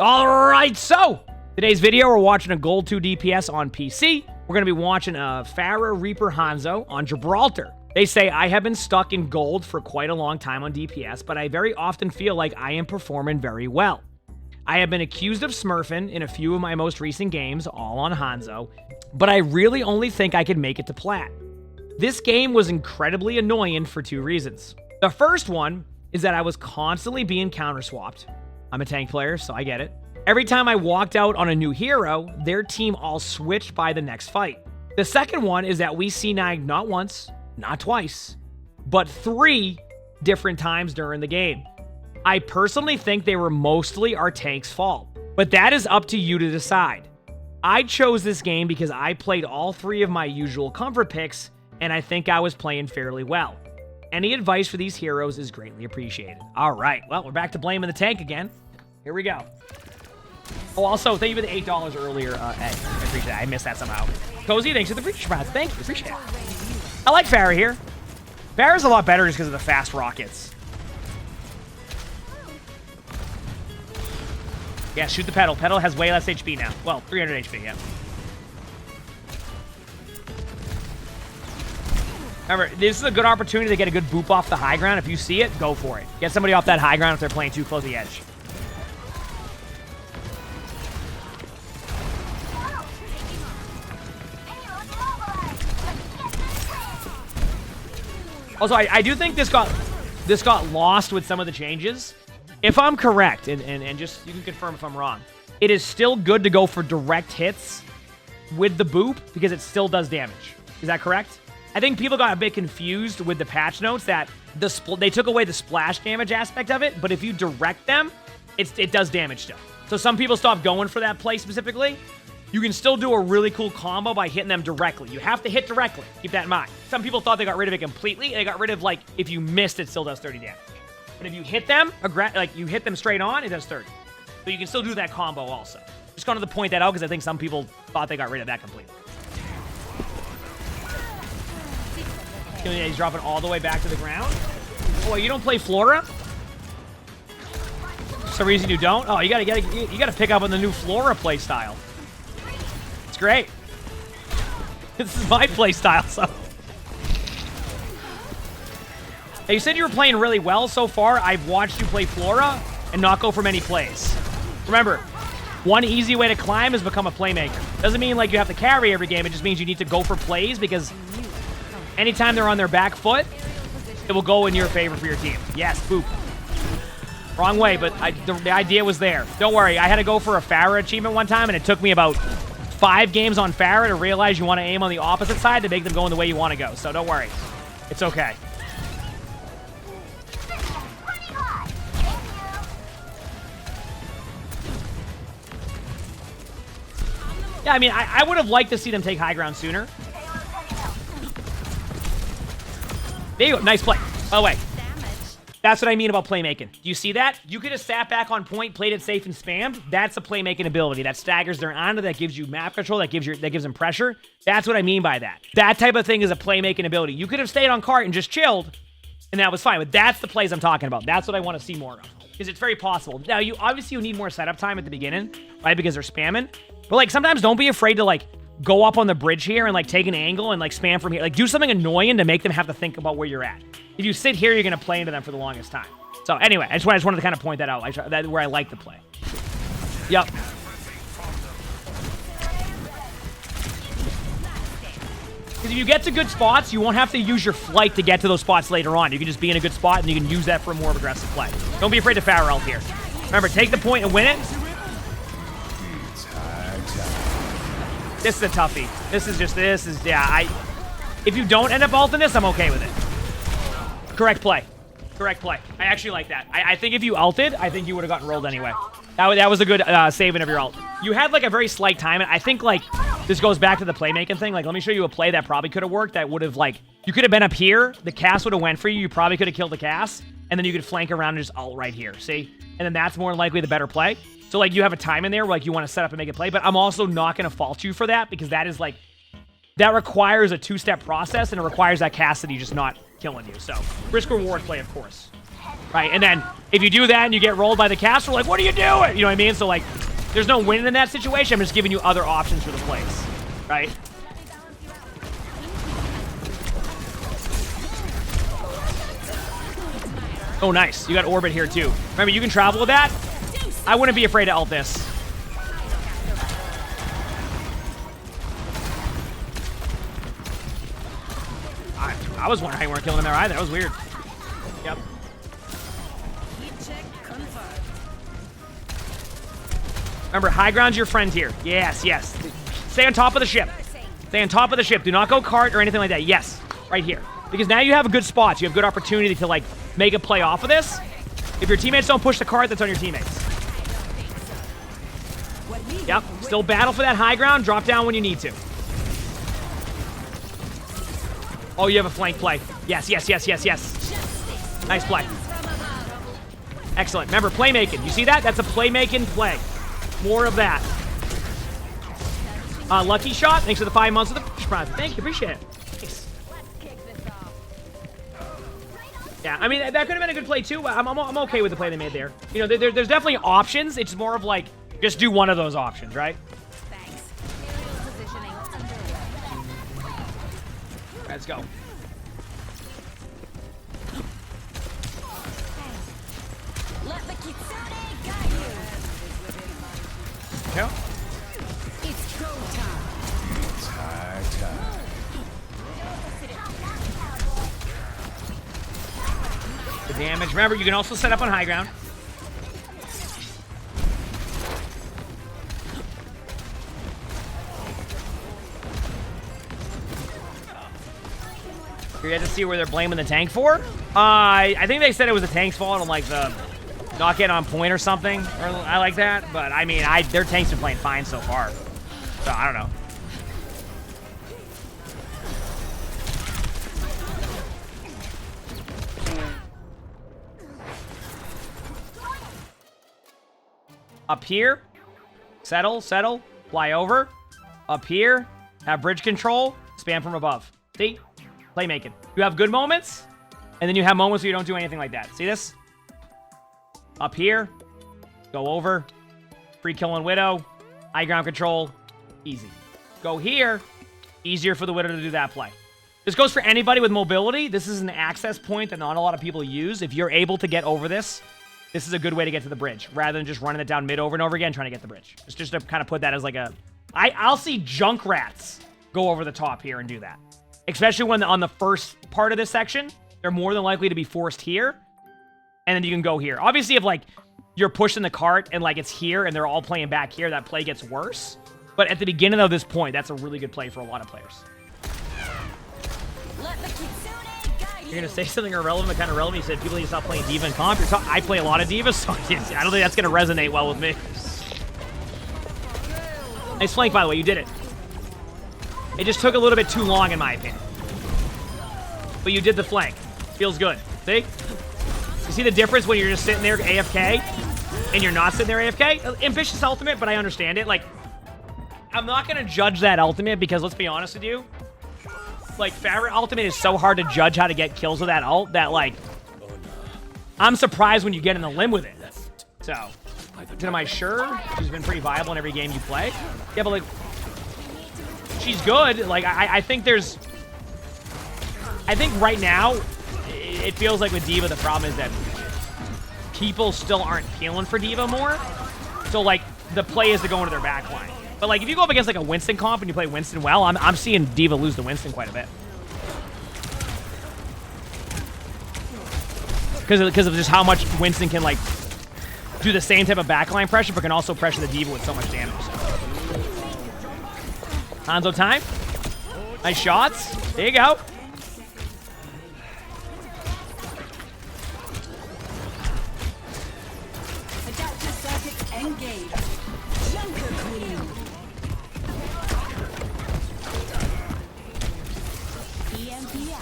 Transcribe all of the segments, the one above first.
All right, so today's video, we're watching a Gold 2 DPS on PC. We're going to be watching a Pharah Reaper Hanzo on Gibraltar. They say I have been stuck in gold for quite a long time on DPS, but I very often feel like I am performing very well. I have been accused of smurfing in a few of my most recent games, all on Hanzo, but I really only think I could make it to plat. This game was incredibly annoying for two reasons. The first one is that I was constantly being counter-swapped. I'm a tank player, so I get it. Every time I walked out on a new hero, their team all switched by the next fight. The second one is that we C9'ed not once, not twice, but 3 different times during the game. I personally think they were mostly our tank's fault, but that is up to you to decide. I chose this game because I played all 3 of my usual comfort picks, and I think I was playing fairly well. Any advice for these heroes is greatly appreciated. All right, well, we're back to blaming the tank again. Here we go. Oh, also, thank you for the $8 earlier, Ed. I appreciate that. I missed that somehow. Cozy, thanks for the free shots. Thank you. Appreciate it. I like Pharah here. Pharah's a lot better just because of the fast rockets. Yeah, shoot the pedal. Pedal has way less HP now. Well, 300 HP, yeah. Remember, this is a good opportunity to get a good boop off the high ground. If you see it, go for it. Get somebody off that high ground if they're playing too close to the edge. Also, I do think this got lost with some of the changes. If I'm correct, and just you can confirm if I'm wrong, it is still good to go for direct hits with the boop because it still does damage. Is that correct? I think people got a bit confused with the patch notes that they took away the splash damage aspect of it, but if you direct them, it does damage still. So some people stopped going for that play specifically. You can still do a really cool combo by hitting them directly. You have to hit directly. Keep that in mind. Some people thought they got rid of it completely. They got rid of, like, if you missed, it still does 30 damage. But if you hit them, like, you hit them straight on, it does 30. So you can still do that combo also. Just wanted to point that out because I think some people thought they got rid of that completely. Yeah, he's dropping all the way back to the ground. Oh, you don't play Flora? That's the reason you don't? Oh, you gotta pick up on the new Flora play style. It's great. This is my play style, so. Hey, you said you were playing really well so far. I've watched you play Flora and not go for many plays. Remember, one easy way to climb is become a playmaker. Doesn't mean like you have to carry every game. It just means you need to go for plays because anytime they're on their back foot, it will go in your favor for your team. Yes, boop. Wrong way, but the idea was there. Don't worry, I had to go for a Pharah achievement one time, and it took me about 5 games on Pharah to realize you want to aim on the opposite side to make them go in the way you want to go. So don't worry. It's okay. Yeah, I mean, I would have liked to see them take high ground sooner. There you go. Nice play. By the way, that's what I mean about playmaking. Do you see that? You could have sat back on point, played it safe, and spammed. That's a playmaking ability. That staggers their honor, that gives you map control, that gives them pressure. That's what I mean by that. That type of thing is a playmaking ability. You could have stayed on cart and just chilled, and that was fine. But that's the plays I'm talking about. That's what I want to see more of. Because it's very possible. Now, obviously you need more setup time at the beginning, right? Because they're spamming. But like sometimes don't be afraid to like go up on the bridge here and like take an angle and like spam from here. Like do something annoying to make them have to think about where you're at. If you sit here, you're going to play into them for the longest time. So anyway, I just wanted to kind of point that out. That's where I like to play. Yep. Because if you get to good spots, you won't have to use your flight to get to those spots later on. You can just be in a good spot and you can use that for a more aggressive play. Don't be afraid to Pharah ult here. Remember, take the point and win it. This is a toughie. If you don't end up ulting this, I'm okay with it. Correct play. Correct play. I actually like that. I think if you ulted, I think you would have gotten rolled anyway. That was a good saving of your ult. You had like a very slight time. I think like this goes back to the playmaking thing. Like let me show you a play that probably could have worked. That would have like, you could have been up here. The cast would have went for you. You probably could have killed the cast. And then you could flank around and just ult right here. See? And then that's more likely the better play. So, like, you have a time in there where, like, you want to set up and make a play, but I'm also not going to fault you for that because that is, like, that requires a 2-step process and it requires that cast that you just not killing you. So, risk-reward play, of course. right? And then if you do that and you get rolled by the caster, like, what are you doing? You know what I mean? So, like, there's no winning in that situation. I'm just giving you other options for the plays, right? Oh, nice. You got orbit here, too. Remember, you can travel with that. I wouldn't be afraid to ult this. I was wondering how you weren't killing him there either. That was weird. Yep. Remember, high ground's your friend here. Yes, yes. Stay on top of the ship. Stay on top of the ship. Do not go cart or anything like that. Yes, right here. Because now you have a good spot. You have good opportunity to, like, make a play off of this. If your teammates don't push the cart, that's on your teammates. Yep. Still battle for that high ground. Drop down when you need to. Oh, you have a flank play. Yes, yes, yes, yes, yes. Nice play. Excellent. Remember, playmaking. You see that? That's a playmaking play. More of that. Lucky shot. Thanks for the 5 months of the push prize. Thank you. Appreciate it. Thanks. Yeah, I mean, that could have been a good play, too. I'm okay with the play they made there. You know, there's definitely options. It's more of, like, just do one of those options, right? Let's go. Yeah. It's go time. It's high time. The damage. Remember, you can also set up on high ground. You had to see where they're blaming the tank for. I think they said it was the tank's fault on, like, the not getting on point or something. Or I like that. But, I mean, their tank's been playing fine so far. So, I don't know. Up here. Settle, settle. Fly over. Up here. Have bridge control. Spam from above. See? Playmaking. You have good moments, and then you have moments where you don't do anything like that. See this? Up here. Go over. Free kill on Widow. High ground control. Easy. Go here. Easier for the Widow to do that play. This goes for anybody with mobility. This is an access point that not a lot of people use. If you're able to get over this, this is a good way to get to the bridge, rather than just running it down mid over and over again trying to get the bridge. Just to kind of put that as like a... I'll see Junkrats go over the top here and do that. Especially when on the first part of this section, they're more than likely to be forced here. And then you can go here. Obviously, if, like, you're pushing the cart and, like, it's here and they're all playing back here, that play gets worse. But at the beginning of this point, that's a really good play for a lot of players. You're going to say something irrelevant, but kind of relevant. You said people need to stop playing D.Va in comp. I play a lot of D.Va, so I don't think that's going to resonate well with me. Nice flank, by the way. You did it. It just took a little bit too long, in my opinion. But you did the flank. Feels good. See? You see the difference when you're just sitting there AFK and you're not sitting there AFK? Ambitious ultimate, but I understand it. Like, I'm not going to judge that ultimate because, let's be honest with you, like, Favorite ultimate is so hard to judge how to get kills with that ult that, like, I'm surprised when you get in the limb with it. So, am I sure? She's been pretty viable in every game you play. Yeah, but, like, she's good. Like, I think there's... I think right now, it feels like with D.Va, the problem is that people still aren't feeling for D.Va more. So, like, the play is to go into their backline. But, like, if you go up against, like, a Winston comp and you play Winston well, I'm seeing D.Va lose to Winston quite a bit. Because of just how much Winston can, like, do the same type of backline pressure, but can also pressure the D.Va with so much damage. So. Hanzo time. Nice shots. There you go.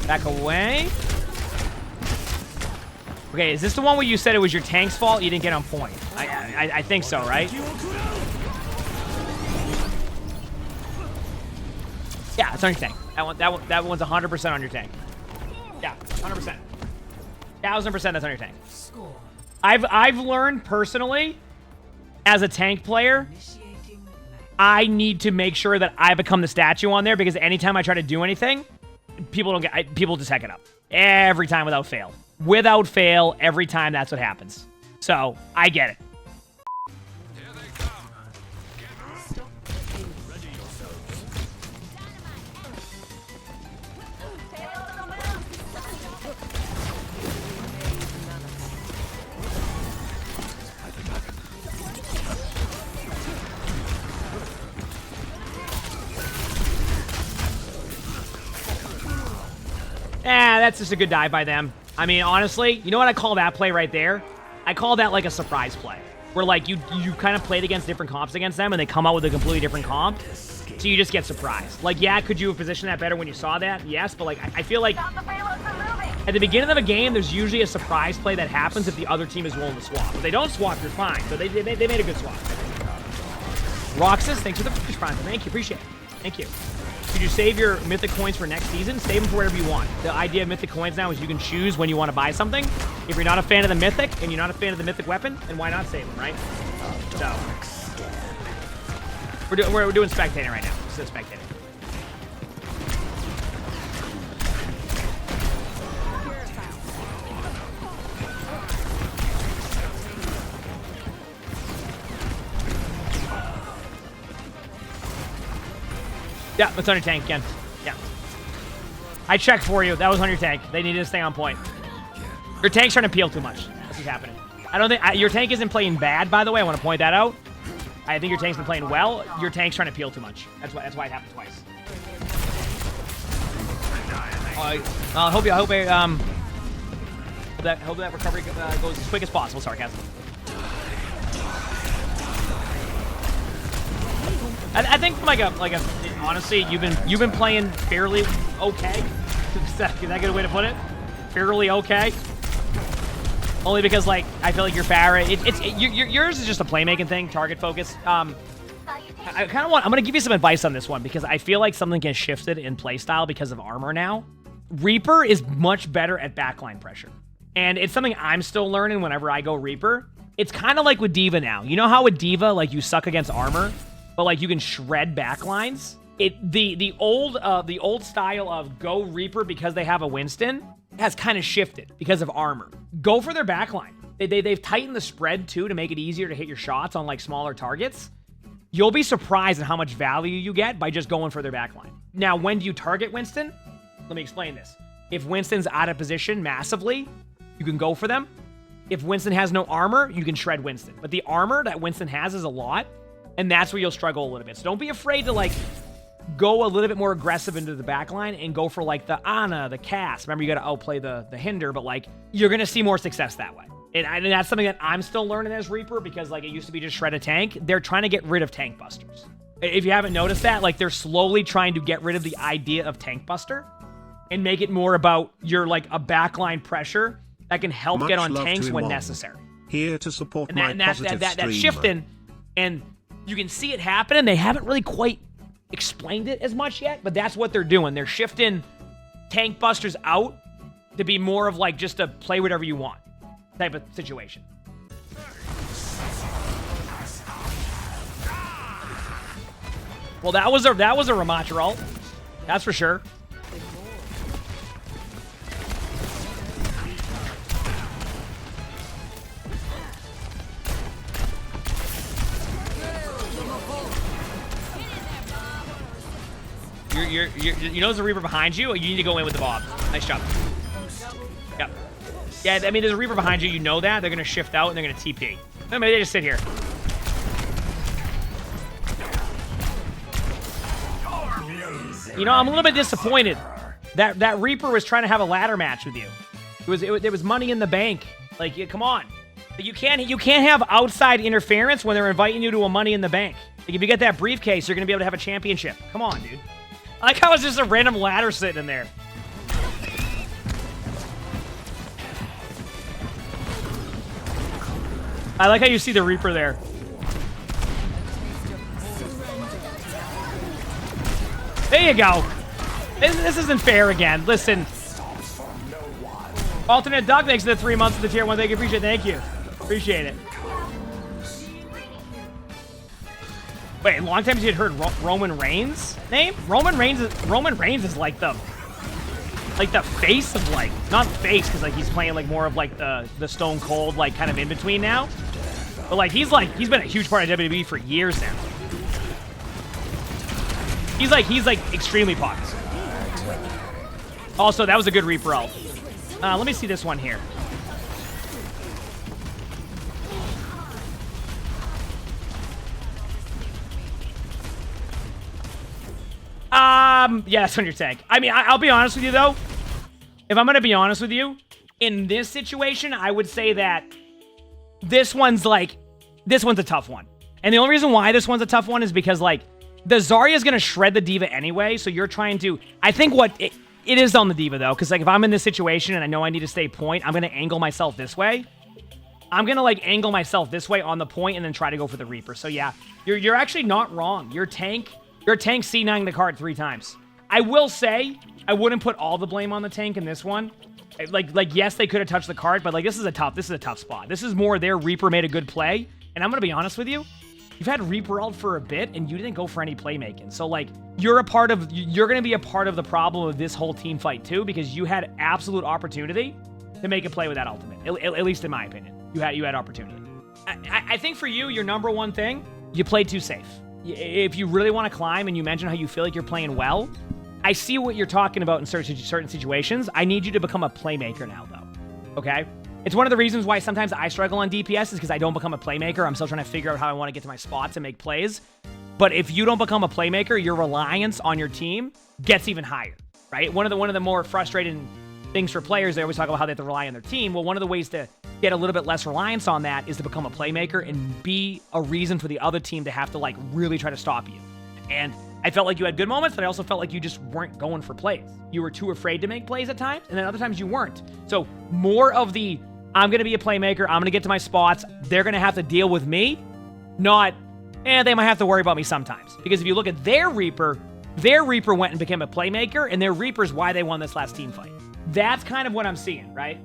Back away. Okay, is this the one where you said it was your tank's fault? You didn't get on point. I think so, right? Yeah, it's on your tank. That one's 100% on your tank. Yeah, 100%. 1000% that's on your tank. Score. I've learned personally, as a tank player, I need to make sure that I become the statue on there, because anytime I try to do anything, people just heck it up. Every time without fail. Without fail, every time that's what happens. So, I get it. That's just a good dive by them. I mean, honestly, you know what I call that play right there? I call that like a surprise play. Where like you kind of played against different comps against them and they come out with a completely different comp. So you just get surprised. Like, yeah, could you have positioned that better when you saw that? Yes, but like I feel like at the beginning of a game, there's usually a surprise play that happens if the other team is willing to swap. If they don't swap, you're fine. So they made a good swap. Roxas, thanks for the fish prime. Thank you, appreciate it. Thank you. Should you save your mythic coins for next season? Save them for whatever you want. The idea of mythic coins now is you can choose when you want to buy something. If you're not a fan of the mythic and you're not a fan of the mythic weapon, then why not save them, right? So we're doing spectating right now. Just spectating. Yeah, that's on your tank again. Yeah. I checked for you. That was on your tank. They needed to stay on point. Your tank's trying to peel too much. That's what's happening. I don't think... your tank isn't playing bad, by the way. I want to point that out. I think your tank's been playing well. Your tank's trying to peel too much. That's why it happened twice. I hope that recovery goes as quick as possible. Sarcasm. I think from like a honestly, you've been playing fairly okay. Is that a good way to put it? Fairly okay. Only because like I feel like your Farah, yours is just a playmaking thing, target focus. I kind of I'm gonna give you some advice on this one because I feel like something gets shifted in playstyle because of armor now. Reaper is much better at backline pressure, and it's something I'm still learning whenever I go Reaper. It's kind of like with D.Va now. You know how with D.Va like you suck against armor, but like you can shred backlines. The old style of go Reaper because they have a Winston has kind of shifted because of armor. Go for their backline. They've tightened the spread too to make it easier to hit your shots on like smaller targets. You'll be surprised at how much value you get by just going for their backline. Now, when do you target Winston? Let me explain this. If Winston's out of position massively, you can go for them. If Winston has no armor, you can shred Winston. But the armor that Winston has is a lot, and that's where you'll struggle a little bit. So don't be afraid to like go a little bit more aggressive into the backline and go for like the Ana, the Cass. Remember, you got to outplay the Hinder, but like you're going to see more success that way. And that's something that I'm still learning as Reaper because like it used to be just shred a tank. They're trying to get rid of tank busters. If you haven't noticed that, like they're slowly trying to get rid of the idea of tank buster and make it more about your like a backline pressure that can help get on tanks when necessary. Here to support that's shifting, and you can see it happen, and they haven't really quite explained it as much yet, but that's what they're doing. They're shifting tank busters out to be more of like just a play whatever you want type of situation. Well, that was a Ramatra ult. That's for sure. You know there's a Reaper behind you? You need to go in with the Bob. Nice job. Yep. Yeah, I mean, there's a Reaper behind you. You know that. They're going to shift out, and they're going to TP. No, maybe they just sit here. You know, I'm a little bit disappointed. That Reaper was trying to have a ladder match with you. There was money in the bank. Like, come on. You can't have outside interference when they're inviting you to a money in the bank. Like, if you get that briefcase, you're going to be able to have a championship. Come on, dude. I like how it's just a random ladder sitting in there. I like how you see the Reaper there. There you go. This isn't fair again. Listen. Alternate Duck, thanks for the 3 months of the tier 1. Thank you. Thank you. Appreciate it. Wait, long time you had heard Roman Reigns' name? Roman Reigns is like the face of like, not face because like he's playing like more of like the Stone Cold like kind of in between now, but like he's been a huge part of WWE for years now. He's like extremely popular. Also, that was a good Reaper ult. Let me see this one here. Yeah, that's on your tank. I mean, I'll be honest with you, though. If I'm going to be honest with you, in this situation, I would say that this one's a tough one. And the only reason why this one's a tough one is because, like, the Zarya is going to shred the D.Va anyway, so you're trying to... I think it is on the D.Va, though, because, like, if I'm in this situation and I know I need to stay point, I'm going to angle myself this way. I'm going to, like, angle myself this way on the point and then try to go for the Reaper. So, yeah, you're actually not wrong. Your tank C9'ing the card 3 times. I will say, I wouldn't put all the blame on the tank in this one. Like yes, they could have touched the card, but like this is a tough spot. This is more their Reaper made a good play, and I'm gonna be honest with you. You've had Reaper ult for a bit, and you didn't go for any playmaking. So like you're gonna be a part of the problem of this whole team fight too, because you had absolute opportunity to make a play with that ultimate. At least in my opinion, you had opportunity. I think for you, your number one thing, you played too safe. If you really want to climb and you mention how you feel like you're playing well, I see what you're talking about in certain situations. I need you to become a playmaker now, though. Okay? It's one of the reasons why sometimes I struggle on DPS is because I don't become a playmaker. I'm still trying to figure out how I want to get to my spots and make plays. But if you don't become a playmaker, your reliance on your team gets even higher, right? One of the more frustrating things for players, they always talk about how they have to rely on their team. Well, one of the ways to get a little bit less reliance on that is to become a playmaker and be a reason for the other team to have to like really try to stop you. And I felt like you had good moments, but I also felt like you just weren't going for plays. You were too afraid to make plays at times, and then other times you weren't. So more of the, I'm going to be a playmaker, I'm going to get to my spots, they're going to have to deal with me, not, they might have to worry about me sometimes. Because if you look at their Reaper went and became a playmaker, and their Reaper's why they won this last team fight. That's kind of what I'm seeing, right?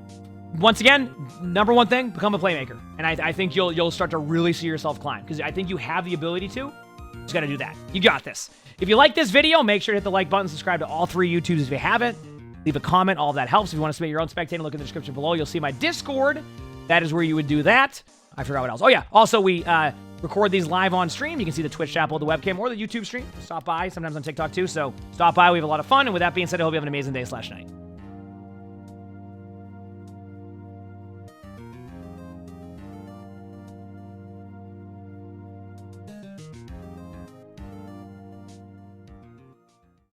Once again, number one thing, become a playmaker. And I think you'll start to really see yourself climb, because I think you have the ability to. Just got to do that. You got this. If you like this video, make sure to hit the like button, subscribe to all 3 YouTubes if you haven't. Leave a comment. All of that helps. If you want to submit your own spectating, look in the description below. You'll see my Discord. That is where you would do that. I forgot what else. Oh, yeah. Also, we record these live on stream. You can see the Twitch chat below the webcam or the YouTube stream. Stop by. Sometimes on TikTok, too. So stop by. We have a lot of fun. And with that being said, I hope you have an amazing day/night.